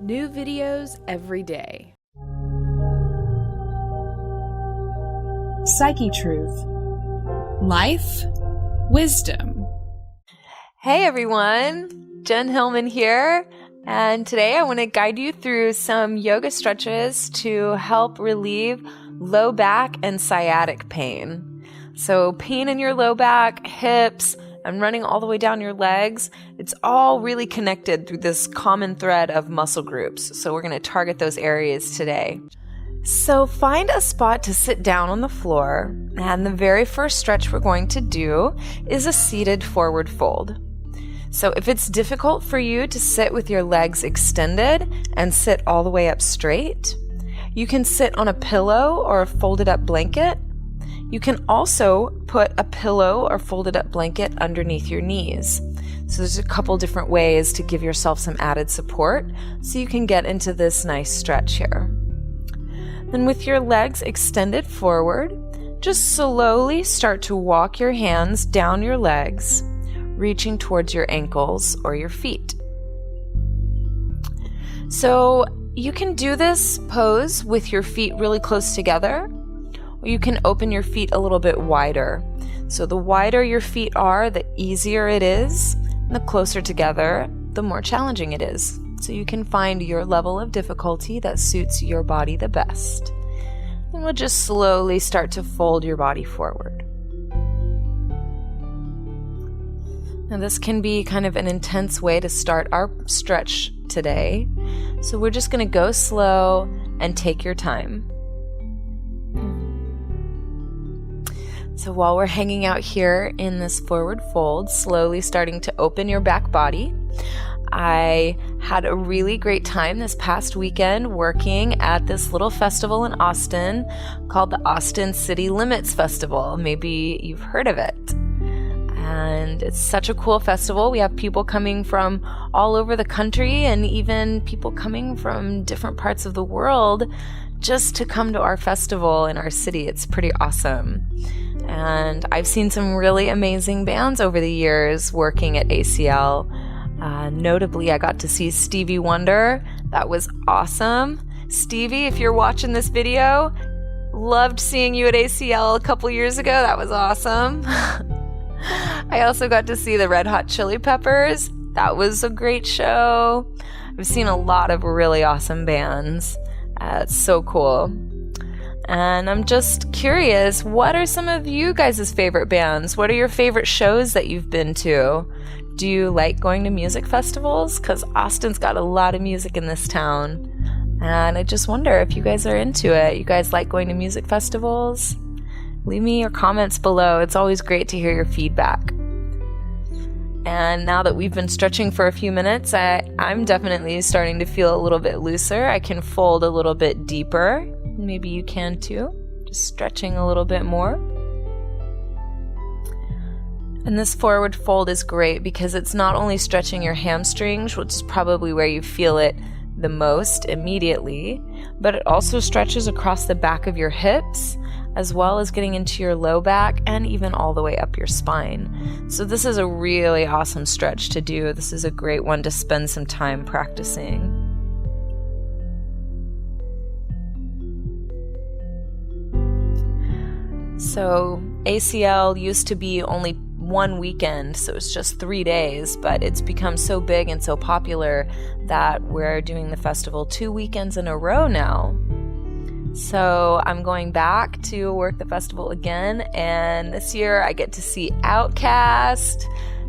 New videos every day. Psychetruth. Life, wisdom. Hey everyone, Jen Hillman here, and today I want to guide you through some yoga stretches to help relieve low back and sciatic pain. So pain in your low back, hips, and running all the way down your legs, it's all really connected through this common thread of muscle groups. So we're going to target those areas today. So find a spot to sit down on the floor, and the very first stretch we're going to do is a seated forward fold. So if it's difficult for you to sit with your legs extended and sit all the way up straight, you can sit on a pillow or a folded up blanket. You can also put a pillow or folded up blanket underneath your knees. So there's a couple different ways to give yourself some added support so you can get into this nice stretch here. Then with your legs extended forward, just slowly start to walk your hands down your legs, reaching towards your ankles or your feet. So you can do this pose with your feet really close together, or you can open your feet a little bit wider. So the wider your feet are, the easier it is, and the closer together, the more challenging it is. So you can find your level of difficulty that suits your body the best. And we'll just slowly start to fold your body forward. Now this can be kind of an intense way to start our stretch today. So we're just going to go slow and take your time. So while we're hanging out here in this forward fold, slowly starting to open your back body, I had a really great time this past weekend working at this little festival in Austin called the Austin City Limits Festival. Maybe you've heard of it. And it's such a cool festival. We have people coming from all over the country and even people coming from different parts of the world just to come to our festival in our city. It's pretty awesome. And I've seen some really amazing bands over the years working at ACL. Notably, I got to see Stevie Wonder. That was awesome. Stevie, if you're watching this video, loved seeing you at ACL a couple years ago. That was awesome. I also got to see the Red Hot Chili Peppers. That was a great show. I've seen a lot of really awesome bands. It's so cool. And I'm just curious, what are some of you guys' favorite bands? What are your favorite shows that you've been to? Do you like going to music festivals? Because Austin's got a lot of music in this town. And I just wonder if you guys are into it. You guys like going to music festivals? Leave me your comments below. It's always great to hear your feedback. And now that we've been stretching for a few minutes, I'm definitely starting to feel a little bit looser. I can fold a little bit deeper. Maybe you can too. Just stretching a little bit more. And this forward fold is great because it's not only stretching your hamstrings, which is probably where you feel it the most immediately, but it also stretches across the back of your hips, as well as getting into your low back and even all the way up your spine. So this is a really awesome stretch to do. This is a great one to spend some time practicing. So ACL used to be only one weekend, so it's just 3 days, but it's become so big and so popular that we're doing the festival 2 weekends in a row now. So I'm going back to work the festival again, and this year I get to see Outkast.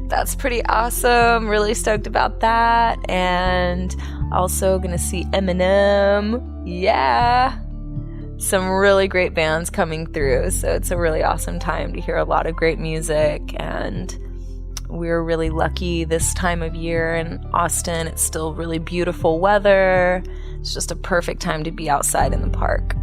That's pretty awesome. Really stoked about that. And also gonna see Eminem. Yeah. Some really great bands coming through. So it's a really awesome time to hear a lot of great music. And we're really lucky this time of year in Austin. It's still really beautiful weather. It's just a perfect time to be outside in the park.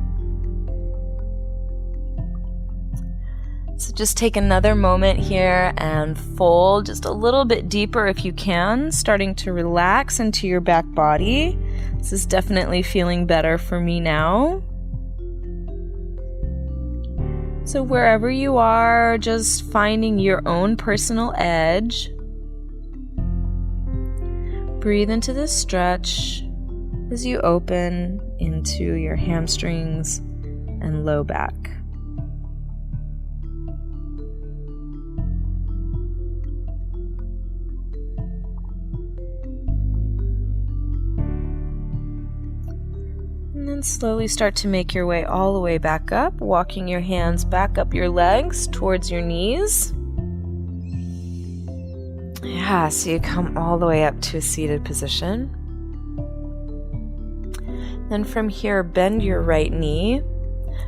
So just take another moment here and fold just a little bit deeper if you can, starting to relax into your back body. This is definitely feeling better for me now. So wherever you are, just finding your own personal edge. Breathe into this stretch as you open into your hamstrings and low back. And then slowly start to make your way all the way back up, walking your hands back up your legs towards your knees. Yeah, so you come all the way up to a seated position. Then from here, bend your right knee.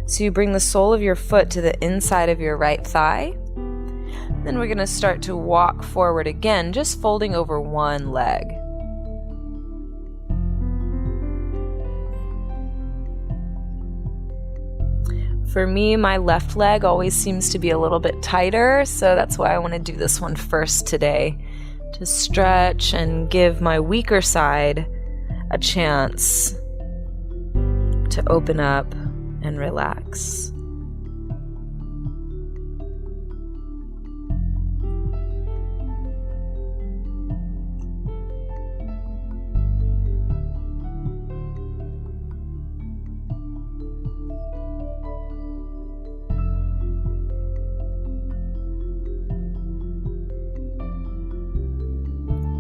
So you bring the sole of your foot to the inside of your right thigh. Then we're going to start to walk forward again, just folding over one leg. For me, my left leg always seems to be a little bit tighter, so that's why I want to do this one first today, to stretch and give my weaker side a chance to open up and relax.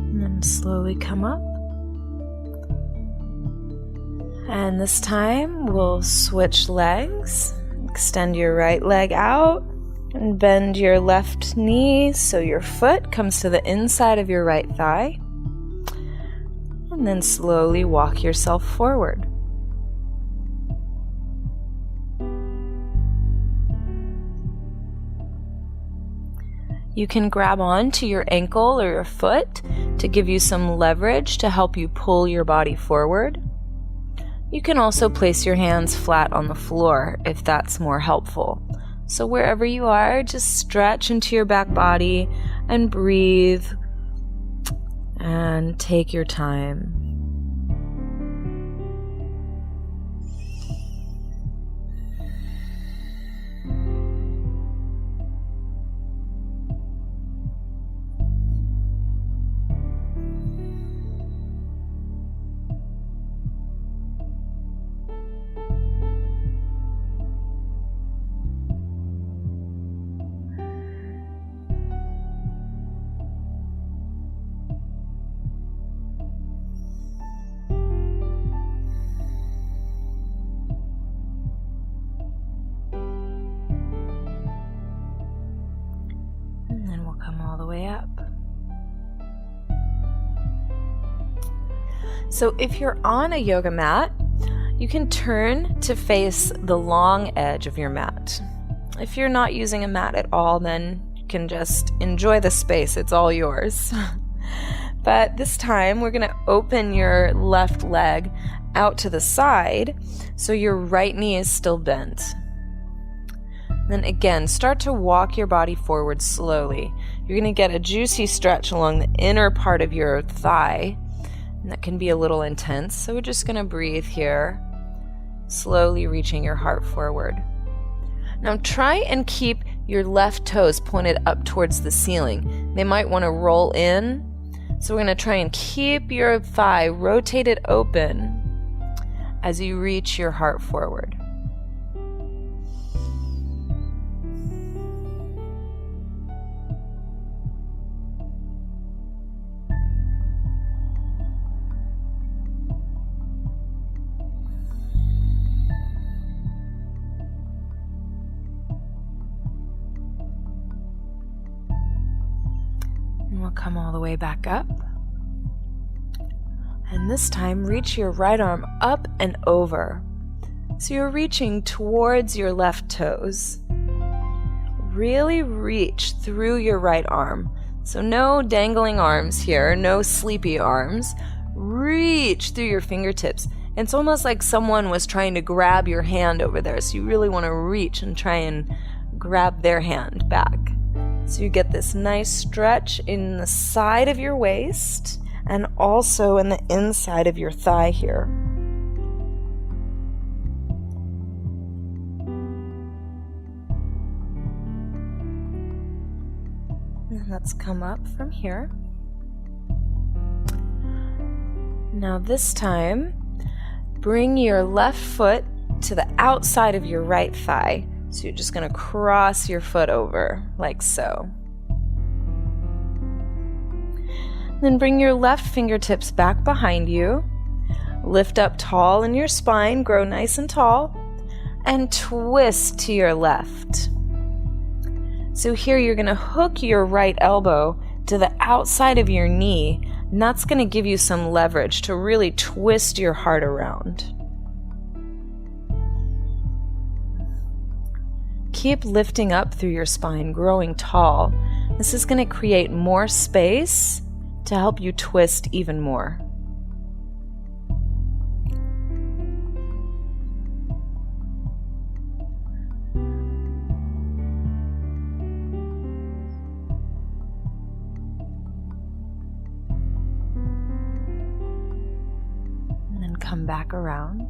And then slowly come up. And this time we'll switch legs. Extend your right leg out and bend your left knee so your foot comes to the inside of your right thigh. And then slowly walk yourself forward. You can grab on to your ankle or your foot to give you some leverage to help you pull your body forward. You can also place your hands flat on the floor if that's more helpful. So wherever you are, just stretch into your back body and breathe and take your time. Up. So if you're on a yoga mat, you can turn to face the long edge of your mat. If you're not using a mat at all, then you can just enjoy the space. It's all yours. But this time we're going to open your left leg out to the side so your right knee is still bent. Then again, start to walk your body forward slowly. You're going to get a juicy stretch along the inner part of your thigh, and that can be a little intense. So we're just going to breathe here, slowly reaching your heart forward. Now try and keep your left toes pointed up towards the ceiling. They might want to roll in. So we're going to try and keep your thigh rotated open as you reach your heart forward. We'll come all the way back up. And this time, reach your right arm up and over. So you're reaching towards your left toes. Really reach through your right arm. So no dangling arms here, no sleepy arms. Reach through your fingertips. It's almost like someone was trying to grab your hand over there. So you really want to reach and try and grab their hand back. So you get this nice stretch in the side of your waist and also in the inside of your thigh here. And let's come up from here. Now this time, bring your left foot to the outside of your right thigh. So you're just going to cross your foot over like so. Then bring your left fingertips back behind you. Lift up tall in your spine, grow nice and tall, and twist to your left. So here you're going to hook your right elbow to the outside of your knee, and that's going to give you some leverage to really twist your heart around. Keep lifting up through your spine, growing tall. This is going to create more space to help you twist even more. And then come back around.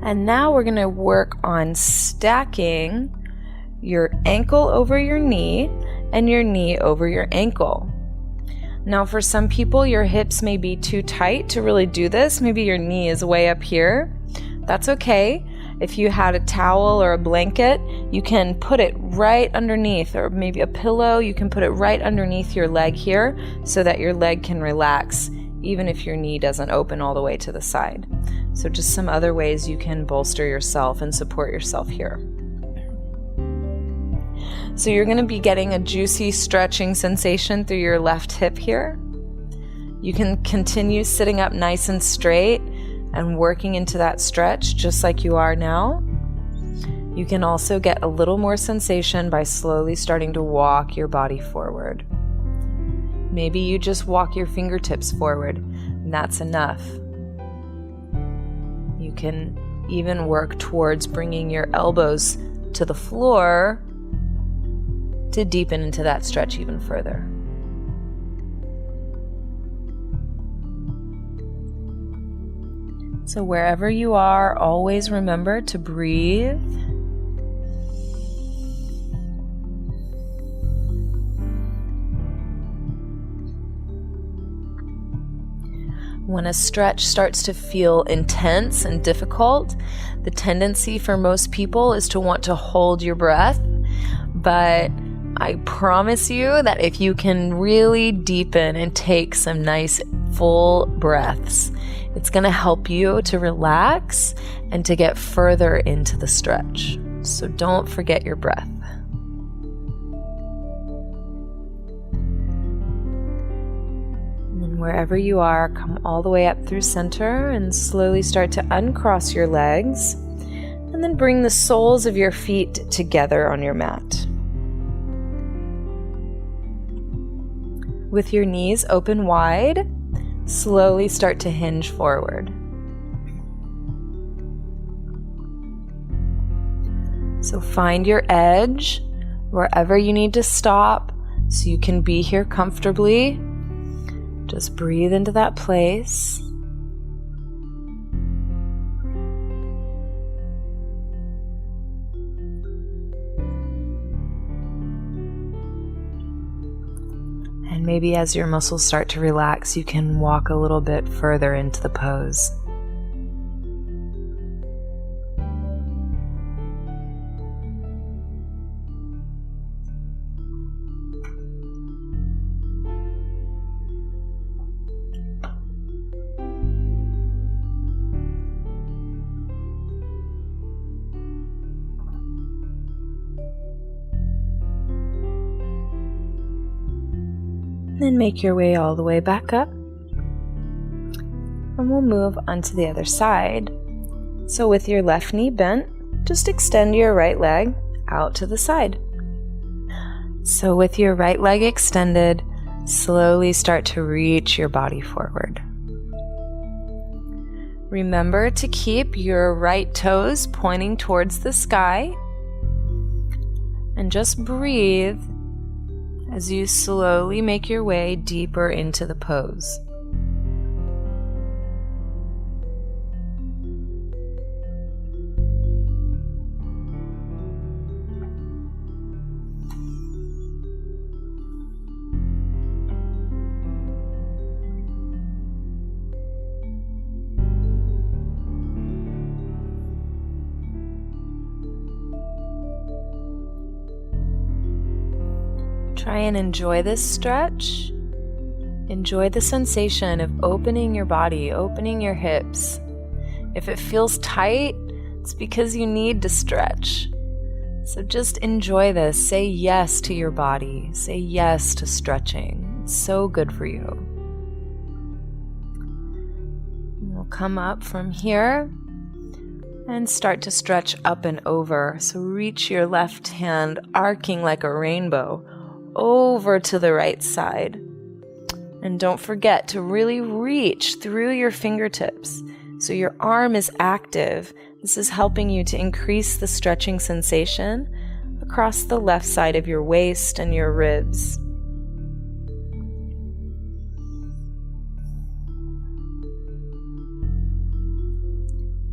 And now we're going to work on stacking your ankle over your knee and your knee over your ankle. Now for some people, your hips may be too tight to really do this. Maybe your knee is way up here. That's okay. If you had a towel or a blanket, you can put it right underneath, or maybe a pillow, you can put it right underneath your leg here so that your leg can relax even if your knee doesn't open all the way to the side. So just some other ways you can bolster yourself and support yourself here. So you're going to be getting a juicy stretching sensation through your left hip here. You can continue sitting up nice and straight and working into that stretch just like you are now. You can also get a little more sensation by slowly starting to walk your body forward. Maybe you just walk your fingertips forward, and that's enough. You can even work towards bringing your elbows to the floor to deepen into that stretch even further. So wherever you are, always remember to breathe. When a stretch starts to feel intense and difficult, the tendency for most people is to want to hold your breath. But I promise you that if you can really deepen and take some nice full breaths, it's going to help you to relax and to get further into the stretch. So don't forget your breath. And wherever you are, come all the way up through center and slowly start to uncross your legs, and then bring the soles of your feet together on your mat. With your knees open wide, slowly start to hinge forward. So find your edge wherever you need to stop so you can be here comfortably. Just breathe into that place. And maybe as your muscles start to relax, you can walk a little bit further into the pose. Then make your way all the way back up. And we'll move onto the other side. So with your left knee bent, just extend your right leg out to the side. So with your right leg extended, slowly start to reach your body forward. Remember to keep your right toes pointing towards the sky. And just breathe as you slowly make your way deeper into the pose. Try and enjoy this stretch. Enjoy the sensation of opening your body, opening your hips. If it feels tight, it's because you need to stretch. So just enjoy this. Say yes to your body. Say yes to stretching. It's so good for you. We'll come up from here and start to stretch up and over. So reach your left hand, arcing like a rainbow, over to the right side. And don't forget to really reach through your fingertips so your arm is active. This is helping you to increase the stretching sensation across the left side of your waist and your ribs.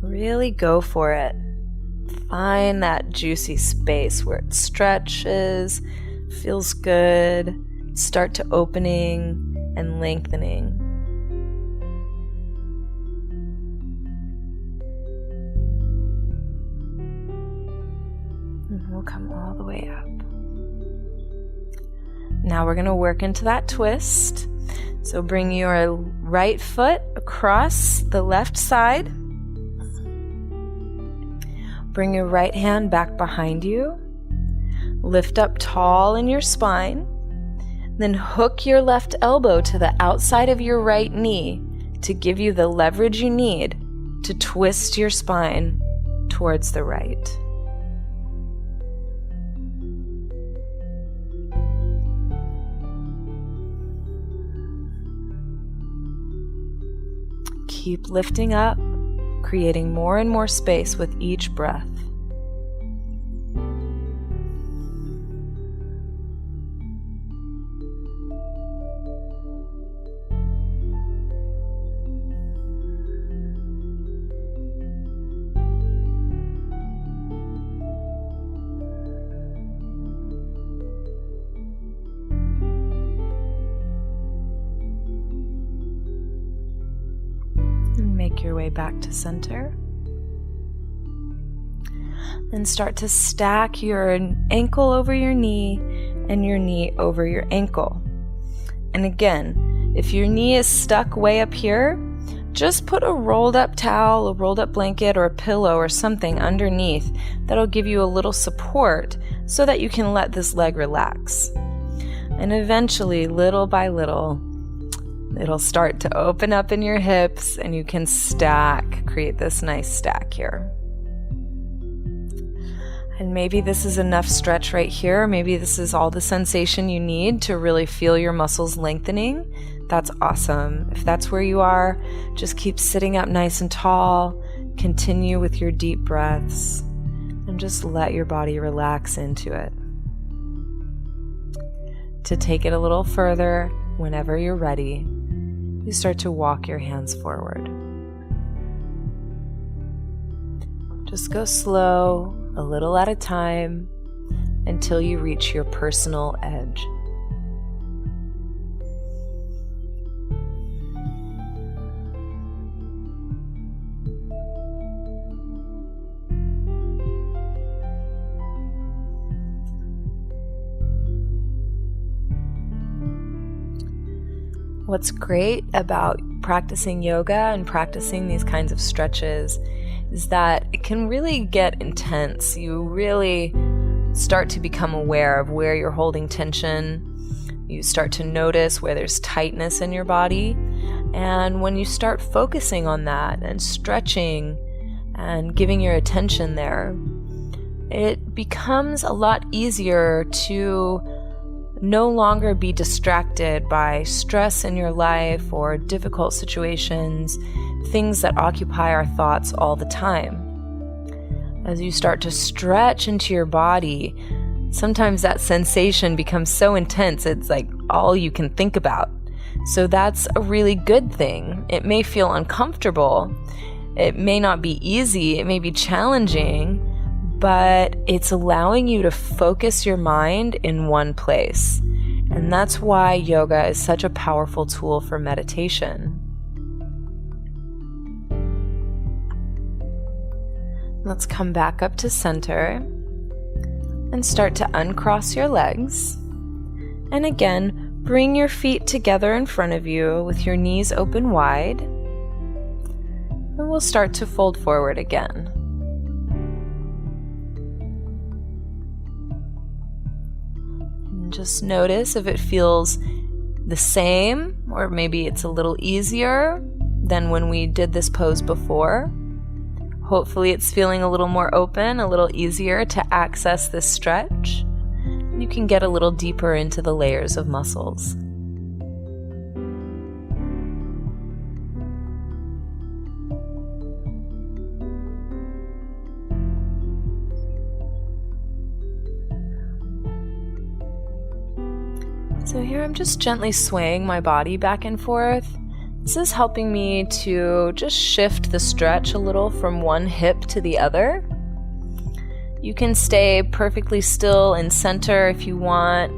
Really go for it. Find that juicy space where it stretches, feels good. Start to opening and lengthening. And we'll come all the way up. Now we're going to work into that twist. So bring your right foot across the left side. Bring your right hand back behind you. Lift up tall in your spine. Then hook your left elbow to the outside of your right knee to give you the leverage you need to twist your spine towards the right. Keep lifting up, creating more and more space with each breath. Make your way back to center. Then start to stack your ankle over your knee and your knee over your ankle. And again, if your knee is stuck way up here, just put a rolled up towel, a rolled up blanket, or a pillow or something underneath that'll give you a little support so that you can let this leg relax. And eventually, little by little, it'll start to open up in your hips and you can stack, create this nice stack here. And maybe this is enough stretch right here. Maybe this is all the sensation you need to really feel your muscles lengthening. That's awesome. If that's where you are, just keep sitting up nice and tall. Continue with your deep breaths and just let your body relax into it. To take it a little further, whenever you're ready, you start to walk your hands forward. Just go slow, a little at a time, until you reach your personal edge. What's great about practicing yoga and practicing these kinds of stretches is that it can really get intense. You really start to become aware of where you're holding tension. You start to notice where there's tightness in your body. And when you start focusing on that and stretching and giving your attention there, it becomes a lot easier to no longer be distracted by stress in your life or difficult situations, things that occupy our thoughts all the time. As you start to stretch into your body, sometimes that sensation becomes so intense, it's like all you can think about. So that's a really good thing. It may feel uncomfortable. It may not be easy. It may be challenging. But it's allowing you to focus your mind in one place. And that's why yoga is such a powerful tool for meditation. Let's come back up to center and start to uncross your legs. And again, bring your feet together in front of you with your knees open wide. And we'll start to fold forward again. And just notice if it feels the same, or maybe it's a little easier than when we did this pose before. Hopefully it's feeling a little more open, a little easier to access this stretch. You can get a little deeper into the layers of muscles. So here I'm just gently swaying my body back and forth. This is helping me to just shift the stretch a little from one hip to the other. You can stay perfectly still in center if you want,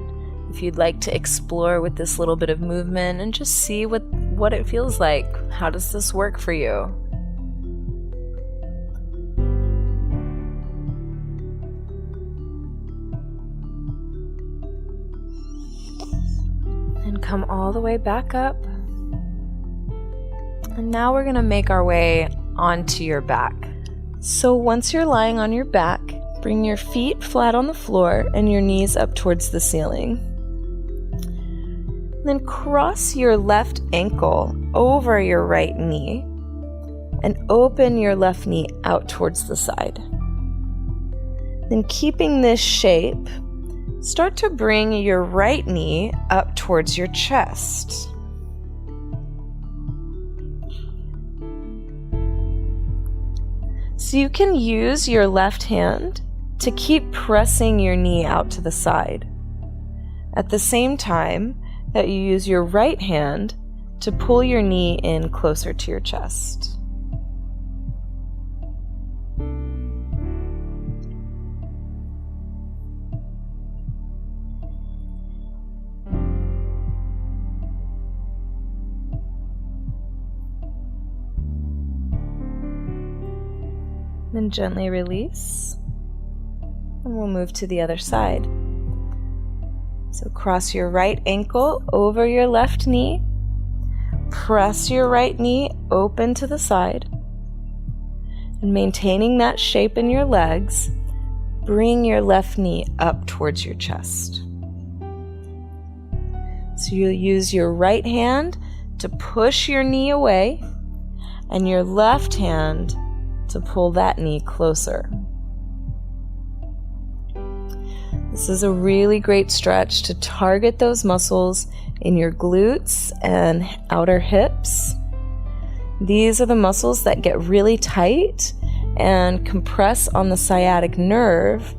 if you'd like to explore with this little bit of movement and just see what it feels like. How does this work for you? And come all the way back up. And now we're going to make our way onto your back. So once you're lying on your back, bring your feet flat on the floor and your knees up towards the ceiling. Then cross your left ankle over your right knee and open your left knee out towards the side. Then keeping this shape, start to bring your right knee up towards your chest. So you can use your left hand to keep pressing your knee out to the side, at the same time that you use your right hand to pull your knee in closer to your chest. Then gently release, and we'll move to the other side. So cross your right ankle over your left knee, press your right knee open to the side, and maintaining that shape in your legs, bring your left knee up towards your chest. So you'll use your right hand to push your knee away, and your left hand to pull that knee closer. This is a really great stretch to target those muscles in your glutes and outer hips. These are the muscles that get really tight and compress on the sciatic nerve,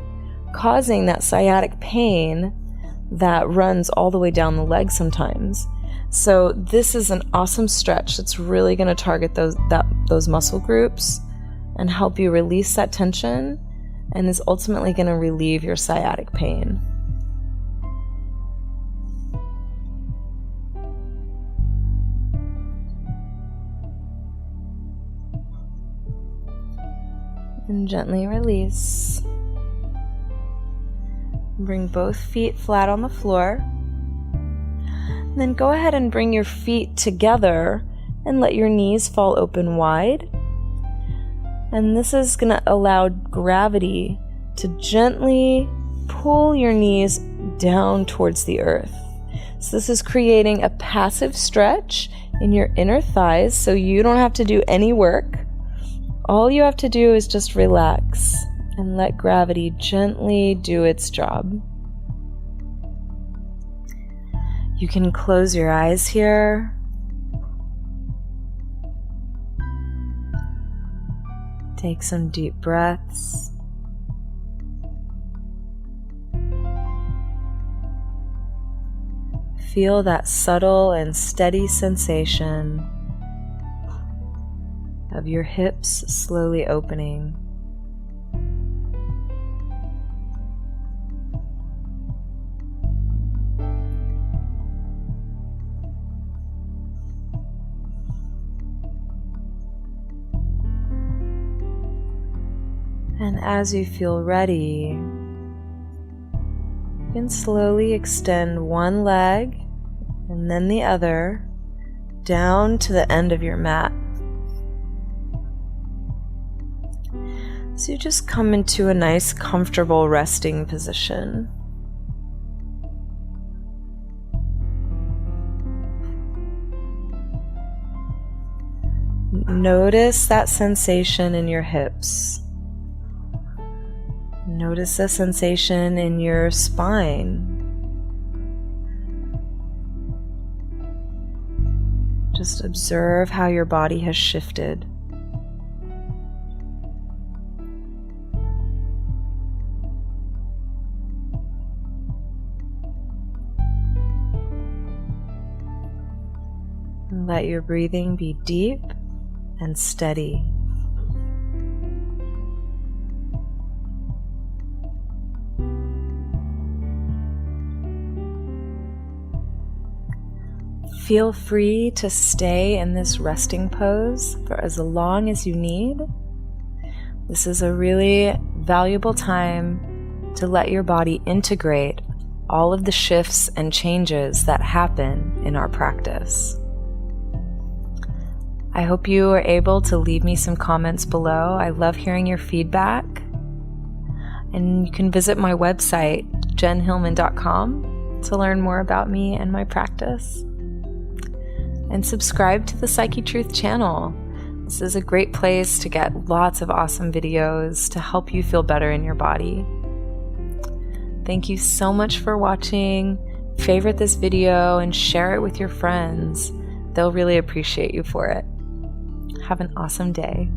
causing that sciatic pain that runs all the way down the leg sometimes. So this is an awesome stretch that's really going to target those muscle groups and help you release that tension, and is ultimately going to relieve your sciatic pain. And gently release. Bring both feet flat on the floor. And then go ahead and bring your feet together and let your knees fall open wide. And this is going to allow gravity to gently pull your knees down towards the earth. So this is creating a passive stretch in your inner thighs, so you don't have to do any work. All you have to do is just relax and let gravity gently do its job. You can close your eyes here. Take some deep breaths. Feel that subtle and steady sensation of your hips slowly opening. And as you feel ready, You can slowly extend one leg and then the other down to the end of your mat. So you just come into a nice, comfortable resting position. Notice that sensation in your hips. Notice the sensation in your spine. Just observe how your body has shifted. Let your breathing be deep and steady. Feel free to stay in this resting pose for as long as you need. This is a really valuable time to let your body integrate all of the shifts and changes that happen in our practice. I hope you are able to leave me some comments below. I love hearing your feedback. And you can visit my website, jenhillman.com, to learn more about me and my practice. And subscribe to the Psychetruth channel. This is a great place to get lots of awesome videos to help you feel better in your body. Thank you so much for watching. Favorite this video and share it with your friends. They'll really appreciate you for it. Have an awesome day.